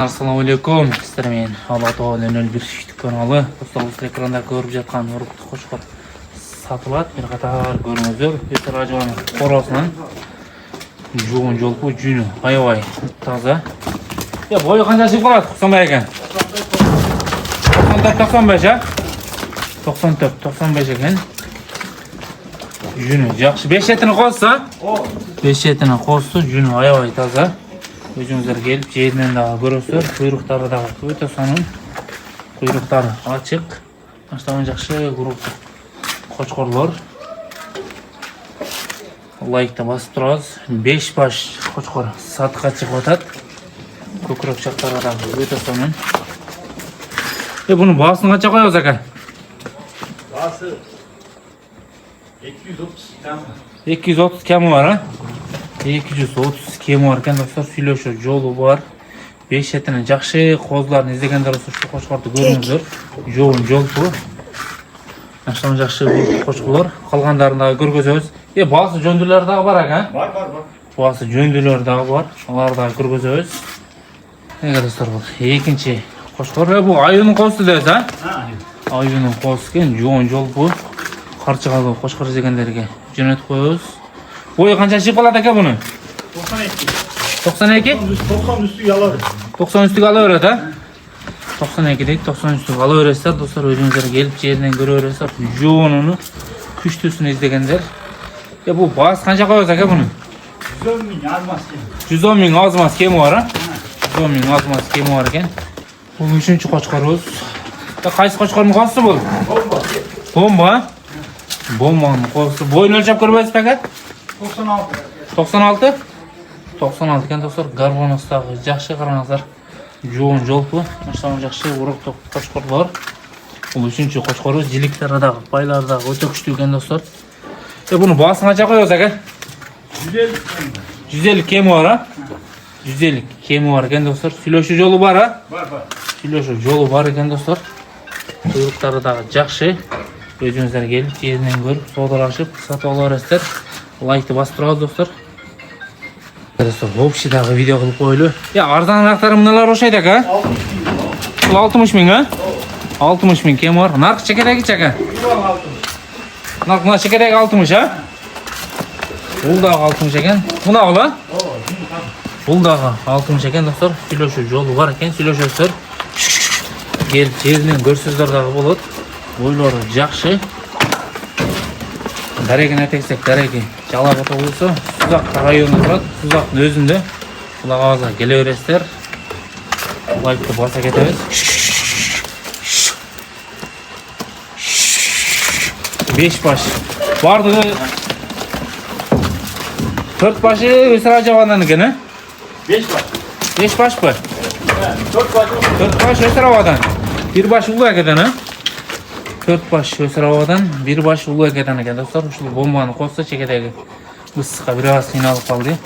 Assalamu alaikum. Sizlerмен Allah Taala önel bir kanalı. Dostlar ekranda görüp жатқан uruktu qo'shqor satılат. Bir qator görüңүздөр. Өтө ражабан коросунан жоон жолпу жүнү аябай таза. Boyu qancha chiqib qoladi? 95 ekan. 95 ha? 95 ekan. Жүнү жакшы. 5 etini qo'ysa, 5 etini qo'ysa жүнү aябай таза. Özünüzler gelip yerinden daha görürsünüz. Kuyrukları da öte sonun. Kuyrukları açık. Baştan jakşı grup qo'chqorlar. Like'ta basıp turabız. 5 baş qo'chqor satqa chiqib atat. Ko'krak chaqlari da öte sonun. Bunu bahasını qancha qo'yamiz aka? Bahası 230 kam. 230 kami var ha? 230 kemi var ekan dostlar, süylöşü jolu var. 5 etini jakşı kozlarını izlegenler olsa şu qo'chqordu görüңүздөр. Joğun jol bu. Aştam jakşı bu qo'chqorlar. Kalganlarını da görgөзөбүz. Bazı jöndülөр dagы var ekan. Var. Bazı jöndülөр dagı var. Alарды da görgөзөбүz. Ega dostlar bu ekinci qo'chqor. Bu ayının qo'su desiz ha? Ayının qo'su ekan, joğun jol bu. Qarchıgalı qo'chqor izlegenlerge jönötүп koyuyoruz. Boyu qancha chiqib qoladi aka buni? 92. 92? 90 üstü yalar. 90 üstüge alaveradi ha? 92 deydi, 90 üstüge alaverasizlar dostlar, özünüzler gelip yerinden göreverasizlar. Joğununu, күчтүүсүнү izlegenler. Bu bahas qancha qo'yasiz aka buni? 110 bin almaz ki. 110 bin azmaz kemi var ha? 110 bin azmaz kemi var ekan. Bu 3-cü qo'chqorimiz. Qaysi qo'chqorning qo'zisi bu? Bomba. Bombanın qo'zisi. Boyunu o'lchab ko'rmaysiz aka? 96. 96? 96 ekan dostlar, garbonosdagi jakşı qaranglar. Jo'on jolpu, mashtam jakşı uruktu qo'chqorlar. Bu 3-cü qo'chqorimiz, jiliklardagi, baylardagi o'ta kuchli ekan dostlar. Buni bahasini qancha qo'yasiz aka? 150. 150 kemi var ha? 150 kemi var ekan dostlar. Süylöşü jolu var ha? Var. Süylöşü jolu var ekan dostlar. Kuyruqlardagi jakşı. Özünüzler gelip yerinden görüp sodalaşıp satып alaverasizlar. Like'ты basıp turabız dostlar. Dostlar, общийдagi video qilib qo'yili. Arzonroqlari nimalar o'xshaydi aka? 60 bin ha? 60 bin kemi var. Narxi chekadagi aka? Narxi chekadagi 60 ha? Bu da 60 ekan. Buna ola? Bu da 60 ekan dostlar. Süylöşü jolu var ekan, süylöşөсүздөр. Gelip yerinden görсөздөр dagы болот. Boyları jakşı. Daragini aytaksак, daragi Жалал-Ата облысы, Сузак району турат. Сузактын өзүндө. Кулак абазга келевересиздер. Лайкты баса кетебиз. 5 baş. Бардыгы 4 başı Өсөр Ажабадан экен, э? 5 baş. 5 baş mı? 4 baş. 4 baş Өсөр Абадан. 1 baş Улуу Акеден, э? 4 baş Өсөр Абадан, 1 baş Улуу Акеден экен достор. Ушул бомбаны косса чекедеги ысыкка бир аз кыйналып калды.